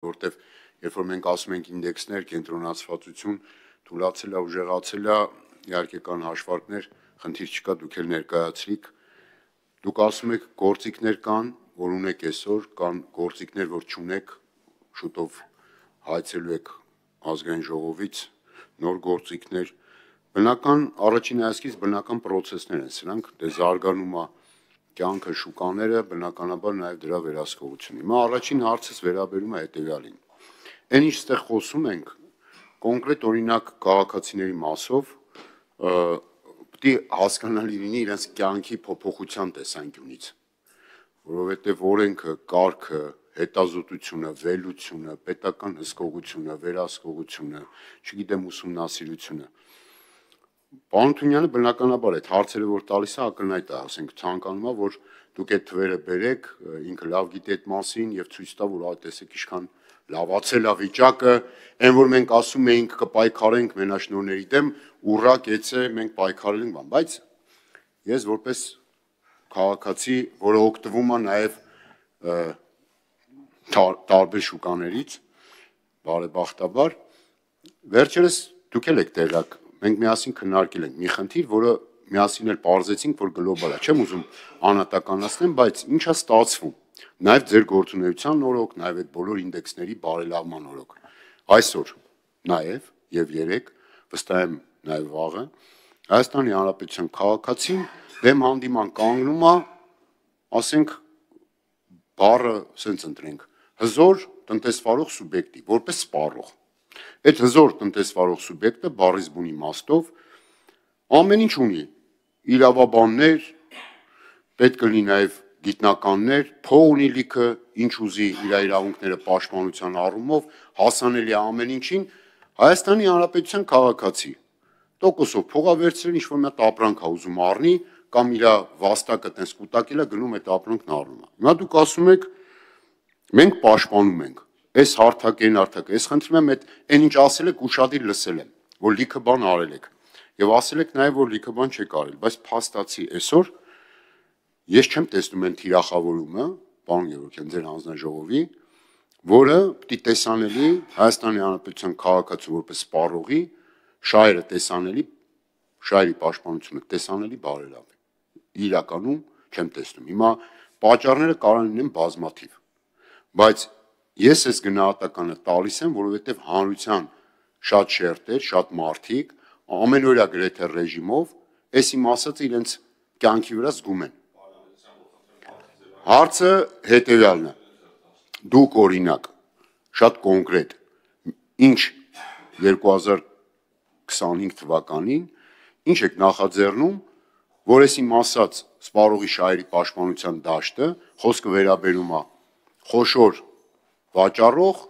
որտեվ երբ որ մենք ասում ենք ինդեքսներ, կենտրոնացվածություն, թուլացել է, ուժեղացել է, իհարկե կան հաշվարկներ, խնդիր չկա, դուք էլ ներկայացրիք, դուք ասում եք գործիքներ կան, որ ունեք այսօր, կան գործիքներ, որ չունեք, շուտով հայցելու եք ազգային ժողովից, նոր գործիքներ, բնական առաջին հայացքից բնական պրոցեսներ են սրանք, դե զարգանում է կյանքը, շուկաները, բնականաբար նաև դրա վերահսկողությունը։ Հիմա առաջին հարցս վերաբերում է հետևյալին։ Այն ինչ ստեղ խոսում ենք, կոնկրետ օրինակ քաղաքացիների մասով, պետք է հասկանալի լինի իրենց կյանքի փոփոխության տեսանկյունից, որովհետև օրենքը, կարգը, հետազոտությունը, վերլուծությունը, պետական հսկողությունը, վերահսկողությունը, չգիտեմ ուսումնասիրությունը։ Պարոն Թումանյանը բնականաբար այդ հարցերը որ տալիս է ակնհայտ է, ասենք ցանկանում է որ դուք այդ թվերը բերեք, ինքը լավ գիտի այդ մասին եւ ցույց տա որ տեսեք ինչքան լավացել է վիճակը, այն որ մենք ասում էինք կպայքարենք մենաշնորհների դեմ, ուռա կեցե մենք պայքարել ենք, բայց ես որպես քաղաքացի, որը օգտվում է նաեւ տարբեր շուկաներից, բարեբախտաբար, վերջերս դուք էլ եք տեղյակ, մենք միասին քննարկել ենք մի խնդիր, որը միասին էլ պարզեցինք, որ գլոբալ է, չեմ ուզում անհատականացնեմ, բայց ինչա ստացվում, նաև ձեր գործունեության օրոք, նաև այդ բոլոր ինդեքսների բարելավման օրոք։ Այսօր նաև եւ երեք, վստահ եմ նաև վաղը, Հայաստանի Հանրապետության քաղաքացին դեմ հանդիման կանգնում է, ասենք բառը սենց ընտրենք, հզոր տնտեսվարող սուբյեկտի, որպես սպառող։ Այդ հզոր տնտեսվարող սուբյեկտը բառից բուն իմաստով ամեն ինչ ունի, իրավաբաններ, պետք կլինի նաև գիտնականներ, փող ունի լիքը, ինչ ուզի իր իրավունքները պաշտպանության առումով, հասանելի է ամեն ինչին, Հայաստանի Հանրապետության քաղաքացի, տոկոսով փողա վերցրել, ինչ որ մի հատ ապրանք է ուզում առնի, կամ իր վաստակը տես կուտակել է, գնում այդ ապրանքն առնում է։ Հիմա դուք ասում եք, մենք պաշտպանում ենք, այս հարթակ, այս խնդրում եմ այն ինչ ասել եք ուշադիր լսել եմ, որ լիքը բան արել եք, եւ ասել եք նաև, որ լիքը բան չեք արել, բայց փաստացի այսօր ես չեմ տեսնում այն թիրախավորումը, պարոն Գևորգյան, ձեր հանձնաժողովի, որը պիտի տեսանելի Հայաստանի Հանրապետության քաղաքացու որպես սպառողի, շահերը տեսանելի, շահերի պաշտպանությունը տեսանելի բարելավ է։ Իրականում չեմ տեսնում։ Հիմա պատճառները կարող են լինեն բազմաթիվ, բայց ես այս գնահատականը տալիս եմ, որովհետև հանրության շատ շերտեր, շատ մարդիկ ամենօրյա գրեթե ռեժիմով այս իմ ասածը իրենց կյանքի վրա զգում են։ Հարցը հետևյալն է, դուք օրինակ, շատ կոնկրետ, ինչ 2025 թվականին, ինչ եք նախաձեռնում, որ այս իմ ասած սպառողի շահերի պաշտպանության դաշտը, խոսքը վերաբերում է խոշոր վաճառող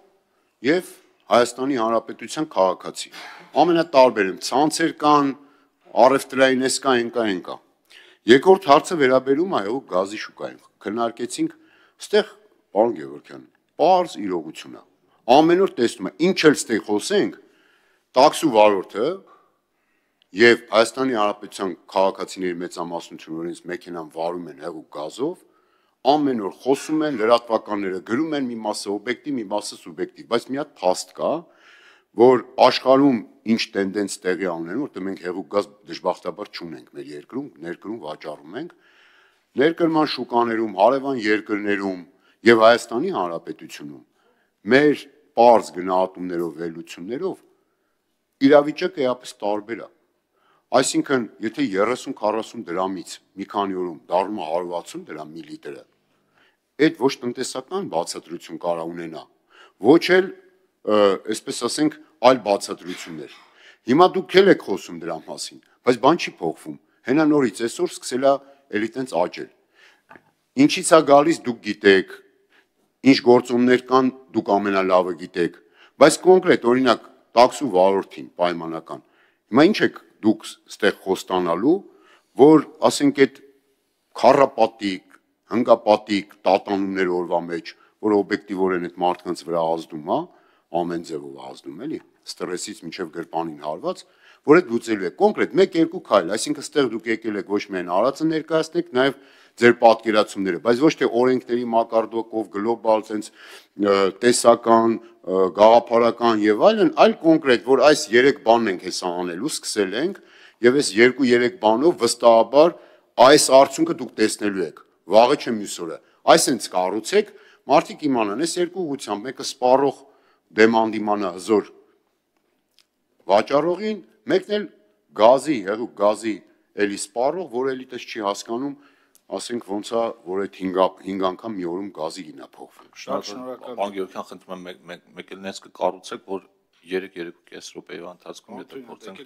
եւ Հայաստանի Հանրապետության քաղաքացի։ Ամենատարբեր են, ցանցեր կան, առևտրային էս կա, այն կա։ Երկրորդ հարցը վերաբերում է գազի շուկային։ Քննարկեցինք, ստեղ, պարոն Գևորգյան, պարզ իրողություն է։ Ամեն օր տեսնում է, ինչ էլ ստեղ խոսենք, տաքսու վարորդը եւ Հայաստանի Հանրապետության քաղաքացիների մեծամասնությունը, որոնց մեքենան վարում են հեղուկ գազով, ամեն օր խոսում են, լրատվականները գրում են, մի մասը օբյեկտիվ, մի մասը սուբյեկտիվ, բայց մի հատ փաստ կա, որ աշխարհում ինչ տենդենց տեղի ունեն, որտեղ մենք հեղուկ գազ դժբախտաբար չունենք մեր երկրում, ներկրում վաճառում ենք, ներկրման շուկաներում, հարևան երկրներում եւ Հայաստանի Հանրապետությունում մեր պարզ գնահատումներով, վերլուծություններով իրավիճակը էապես տարբեր է։ Այսինքն, եթե 30-40 դրամից մի քանի օրում դառնում է 160 դրամ մի լիտրը, այդ ոչ տնտեսական բացատրություն կարա ունենա, ոչ էլ, այսպես ասենք, այլ բացատրություններ։ Հիմա դուք էլ եք խոսում դրա մասին, բայց բան չի փոխվում։ Հենա նորից այսօր սկսել է էլի տենց աճել։ Ինչից է գալիս դուք գիտեք, ինչ գործոններ կան դուք ամենալավը գիտեք, բայց կոնկրետ օրինակ տաքսու վարորդին պայմանական։ Հիմա ինչ եք դուք ստեղ խոստանալու, որ ասենք այդ քառապատիկ, հնգապատիկ տատանումներ օրվա մեջ, որ օբյեկտիվորեն այդ մարդկանց վրա ազդում է, ամեն ձևով ազդում էլի, ստրեսից մինչև գրպանին հարված, որ այդ լուծելու է կոնկրետ 1-2 քայլ, այսինքն ստեղ դուք եկել եք ոչ միայն արածը ներկայացնեք, նաև ձեր պատկերացումները, բայց ոչ թե օրենքների մակարդակով գլոբալ sense տեսական, գաղափարական եւ այլ կոնկրետ, որ այս 3 բանն ենք հեսա անելու, սկսել ենք եւ այս 2-3 բանով վստահաբար այս արդյունքը դուք տեսնելու եք։ Վաղը չէ մյուս օրը։ Այսինքն կառուցեք, մարդիկ իմանան, այս երկու ուղղությամբ մեկը սպառող դեմանդ իմանա հզոր վաճառողին, մեկն էլ գազի, հեղուկ գազի էլի սպառող, որ էլի տես չի հասկանում, ասենք ոնց է, որ այդ 5 անգամ մի օրում գազի գինա փոխվում։ Շնորհակալ։ Պարոն Գևորգյան, խնդրում եմ մեկ էլ նենց կկառուցեք, որ 3-3.5 րոպեի ընթացքում եթե փորձենք